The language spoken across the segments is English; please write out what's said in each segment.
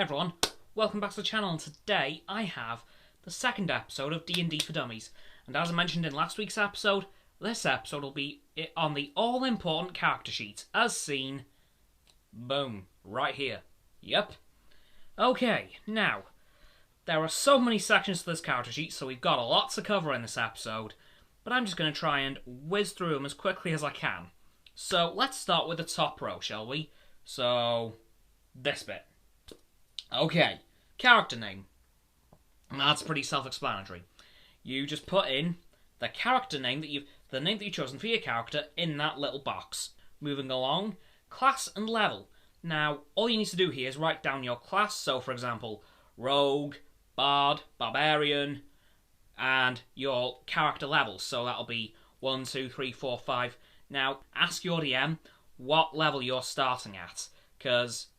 everyone, welcome back to the channel, and today I have the second episode of D&D for Dummies. And as I mentioned in last week's episode, this episode will be on the all-important character sheet, as seen, boom, right here. Yep. Okay, now, there are so many sections to this character sheet, so we've got a lot to cover in this episode, but I'm just going to try and whiz through them as quickly as I can. So, let's start with the top row, shall we? So, this bit. Okay, character name. That's pretty self-explanatory. You just put in the character name that you've chosen for your character in that little box. Moving along, class and level. Now, all you need to do here is write down your class. So, for example, rogue, bard, barbarian, and your character level. So that'll be 1, 2, 3, 4, 5. Now, ask your DM what level you're starting at, because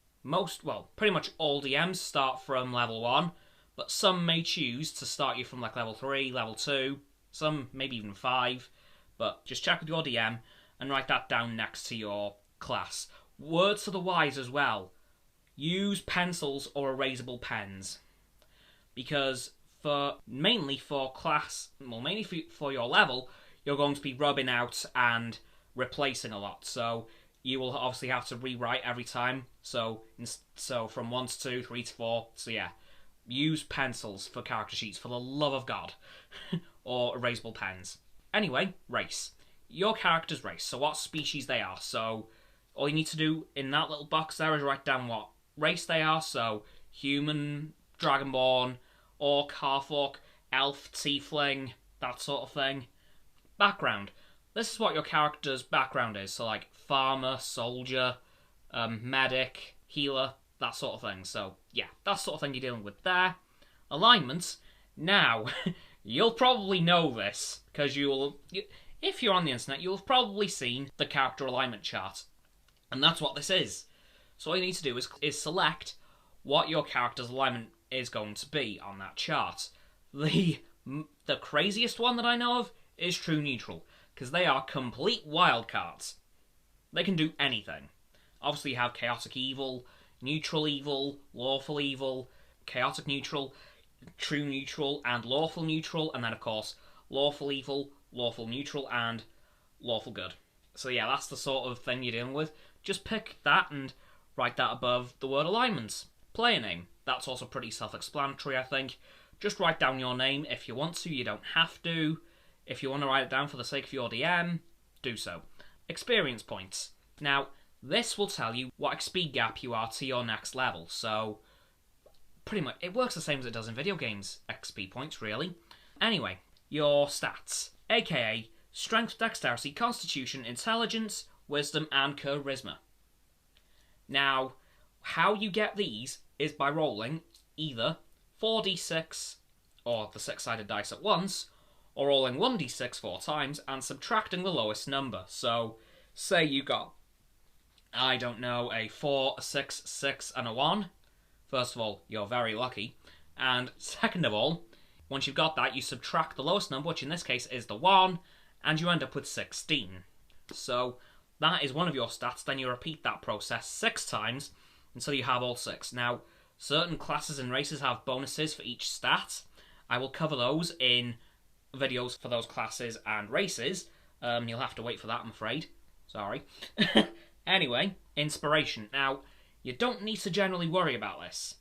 pretty much all DMs start from level 1, but some may choose to start you from like level 3, level 2, some maybe even 5, but just check with your DM and write that down next to your class. Words to the wise as well. Use pencils or erasable pens, because mainly for your level, you're going to be rubbing out and replacing a lot, so you will obviously have to rewrite every time. So from 1 to 2, 3 to 4. So yeah, use pencils for character sheets, for the love of God, or erasable pens. Anyway, race. Your character's race. So what species they are. So all you need to do in that little box there is write down what race they are. So human, dragonborn, orc, half-orc, elf, tiefling, that sort of thing. Background. This is what your character's background is. So like farmer, soldier, medic, healer, that sort of thing. So yeah, that sort of thing you're dealing with there. Alignments. Now, you'll probably know this, because if you're on the internet, you'll have probably seen the character alignment chart. And that's what this is. So all you need to do is select what your character's alignment is going to be on that chart. The craziest one that I know of is true neutral, because they are complete wildcards. They can do anything. Obviously you have chaotic evil, neutral evil, lawful evil, chaotic neutral, true neutral, and lawful neutral, and then of course lawful evil, lawful neutral, and lawful good. So yeah, that's the sort of thing you're dealing with. Just pick that and write that above the word alignments. Player name. That's also pretty self-explanatory, I think. Just write down your name if you want to. You don't have to. If you want to write it down for the sake of your DM, do so. Experience points. Now, this will tell you what XP gap you are to your next level. So, pretty much, it works the same as it does in video games. XP points, really. Anyway, your stats. AKA, strength, dexterity, constitution, intelligence, wisdom, and charisma. Now, how you get these is by rolling either 4d6, or the 6-sided dice at once, or rolling 1d6 4 times and subtracting the lowest number. So, say you got, I don't know, a 4, a 6, 6, and a 1. First of all, you're very lucky. And second of all, once you've got that, you subtract the lowest number, which in this case is the 1, and you end up with 16. So, that is one of your stats. Then you repeat that process 6 times until you have all 6. Now, certain classes and races have bonuses for each stat. I will cover those in videos for those classes and races. You'll have to wait for that, I'm afraid. Sorry. Anyway, inspiration. Now, you don't need to generally worry about this,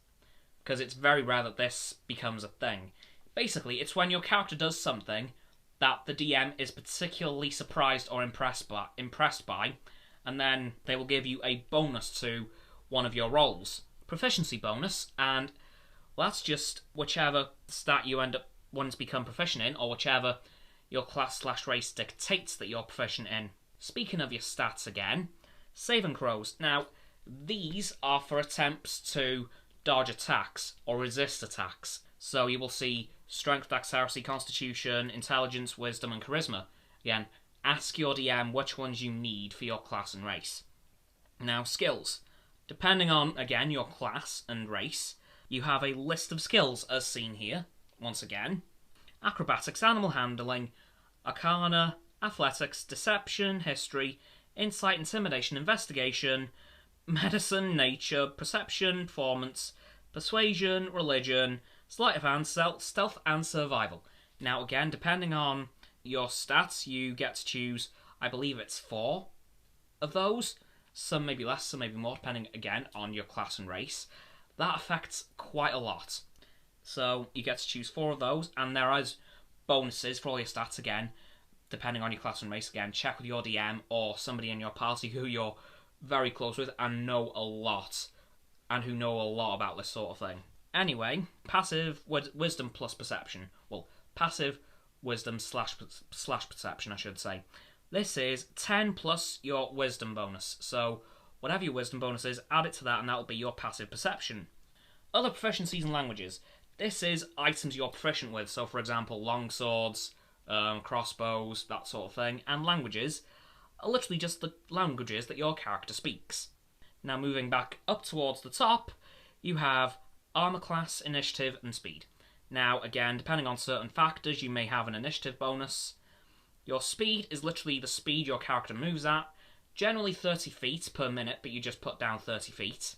because it's very rare that this becomes a thing. Basically, it's when your character does something that the DM is particularly surprised or impressed by, and then they will give you a bonus to one of your rolls. Proficiency bonus, and that's just whichever stat you end up wanting to become proficient in, or whichever your class/race dictates that you're proficient in. Speaking of your stats again, saving throws. Now, these are for attempts to dodge attacks or resist attacks. So you will see strength, dexterity, constitution, intelligence, wisdom, and charisma. Again, ask your DM which ones you need for your class and race. Now, skills. Depending on, again, your class and race, you have a list of skills as seen here. Once again, acrobatics, animal handling, arcana, athletics, deception, history, insight, intimidation, investigation, medicine, nature, perception, performance, persuasion, religion, sleight of hand, stealth, and survival. Now, again, depending on your stats, you get to choose, I believe it's 4 of those. Some may be less, some may be more, depending, again, on your class and race. That affects quite a lot. So, you get to choose 4 of those, and there is bonuses for all your stats, again, depending on your class and race. Again, check with your DM or somebody in your party who you're very close with and know a lot, and who know a lot about this sort of thing. Anyway, passive wisdom plus perception. Well, passive wisdom slash perception, I should say. This is 10 plus your wisdom bonus. So, whatever your wisdom bonus is, add it to that, and that'll be your passive perception. Other proficiencies and languages. This is items you're proficient with. So, for example, long swords, crossbows, that sort of thing. And languages are literally just the languages that your character speaks. Now, moving back up towards the top, you have armor class, initiative, and speed. Now, again, depending on certain factors, you may have an initiative bonus. Your speed is literally the speed your character moves at, generally 30 feet per minute, but you just put down 30 feet.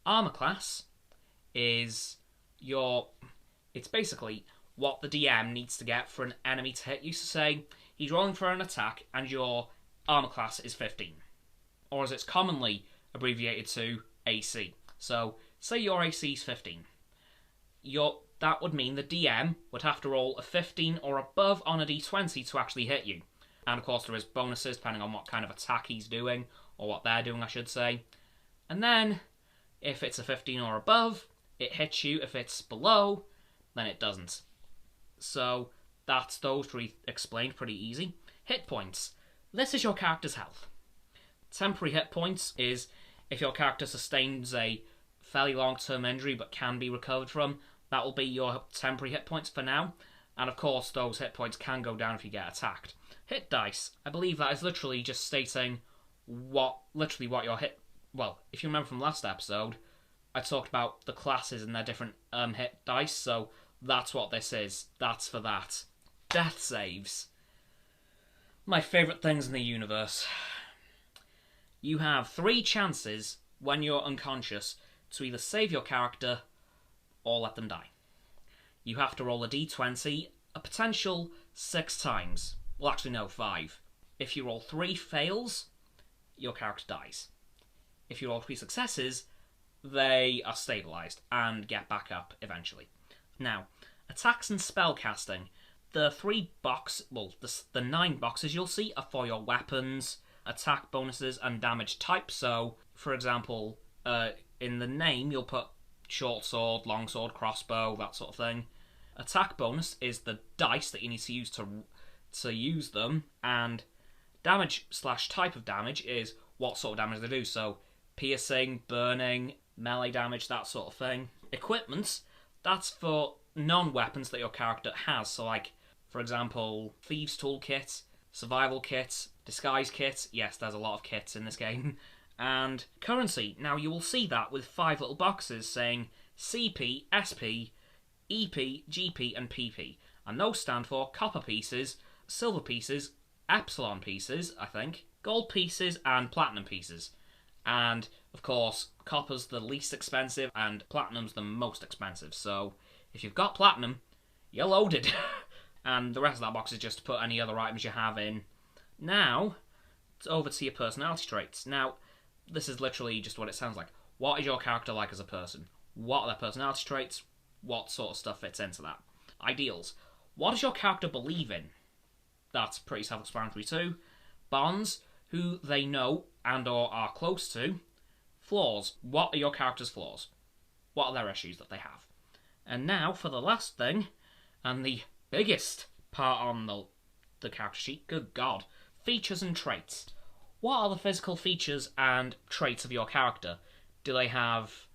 Armor class is it's basically what the DM needs to get for an enemy to hit you. So say he's rolling for an attack and your armor class is 15, or as it's commonly abbreviated to, AC. So say your AC is 15. That would mean the DM would have to roll a 15 or above on a d20 to actually hit you. And of course there is bonuses depending on what kind of attack he's doing, or what they're doing I should say. And then, if it's a 15 or above, it hits you. If it's below, then it doesn't. So that's those 3 explained, pretty easy. Hit points. This is your character's health. Temporary hit points is if your character sustains a fairly long-term injury but can be recovered from. That will be your temporary hit points for now. And of course, those hit points can go down if you get attacked. Hit dice. I believe that is literally just stating what your hit... Well, if you remember from last episode, I talked about the classes and their different hit dice, so that's what this is. That's for that. Death saves. My favourite things in the universe. You have 3 chances when you're unconscious to either save your character or let them die. You have to roll a d20, a potential 6 times. Well, actually no, 5. If you roll 3 fails, your character dies. If you roll 3 successes, they are stabilised and get back up eventually. Now, attacks and spell casting. The 9 boxes you'll see are for your weapons, attack bonuses, and damage type. So, for example, in the name you'll put short sword, long sword, crossbow, that sort of thing. Attack bonus is the dice that you need to use to use them, and damage / type of damage is what sort of damage they do. So piercing, burning, melee damage, that sort of thing. Equipment, that's for non-weapons that your character has. So like, for example, thieves toolkit, survival kit, disguise kit. Yes, there's a lot of kits in this game. And currency. Now you will see that with 5 little boxes saying CP, SP, EP, GP, and PP. And those stand for copper pieces, silver pieces, epsilon pieces, I think, gold pieces, and platinum pieces. And, of course, copper's the least expensive, and platinum's the most expensive. So, if you've got platinum, you're loaded. And the rest of that box is just to put any other items you have in. Now, it's over to your personality traits. Now, this is literally just what it sounds like. What is your character like as a person? What are their personality traits? What sort of stuff fits into that? Ideals. What does your character believe in? That's pretty self-explanatory too. Bonds. Who they know and or are close to. Flaws. What are your character's flaws? What are their issues that they have? And now for the last thing, and the biggest part on the character sheet, good God. Features and traits. What are the physical features and traits of your character? Do they have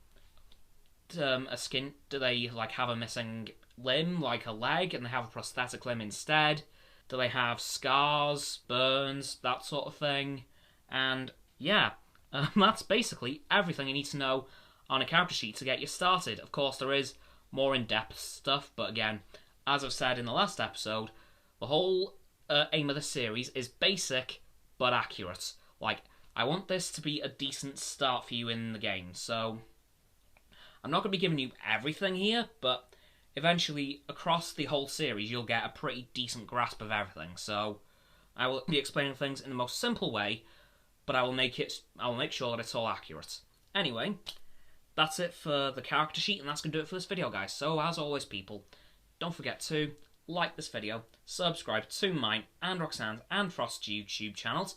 a skin? Do they have a missing limb, like a leg, and they have a prosthetic limb instead? Do they have scars, burns, that sort of thing? And yeah, that's basically everything you need to know on a character sheet to get you started. Of course, there is more in-depth stuff, but again, as I've said in the last episode, the whole aim of the series is basic but accurate. I want this to be a decent start for you in the game, so I'm not going to be giving you everything here, but eventually, across the whole series, you'll get a pretty decent grasp of everything. So, I will be explaining things in the most simple way, but I will make sure that it's all accurate. Anyway, that's it for the character sheet, and that's going to do it for this video, guys. So, as always, people, don't forget to like this video, subscribe to mine and Roxanne's and Frost's YouTube channels.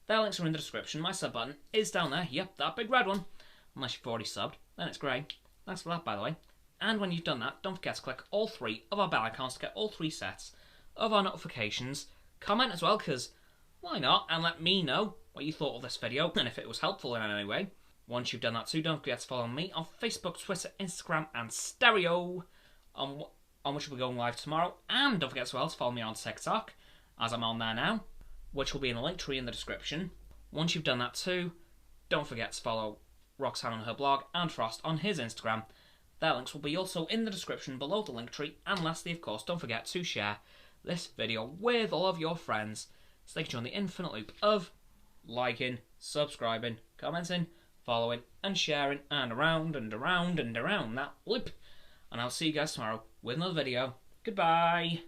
Their links are in the description. My sub button is down there. Yep, that big red one. Unless you've already subbed, then it's grey. Thanks for that, by the way. And when you've done that, don't forget to click all 3 of our bell icons to get all 3 sets of our notifications. Comment as well, because why not? And let me know what you thought of this video and if it was helpful in any way. Once you've done that too, don't forget to follow me on Facebook, Twitter, Instagram, and Stereo, on which we'll be going live tomorrow. And don't forget as well to follow me on TikTok, as I'm on there now, which will be in the link tree in the description. Once you've done that too, don't forget to follow Roxanne on her blog and Frost on his Instagram. Their links will be also in the description below the link tree. And lastly, of course, don't forget to share this video with all of your friends so they can join the infinite loop of liking, subscribing, commenting, following, and sharing, and around and around and around that loop. And I'll see you guys tomorrow with another video. Goodbye!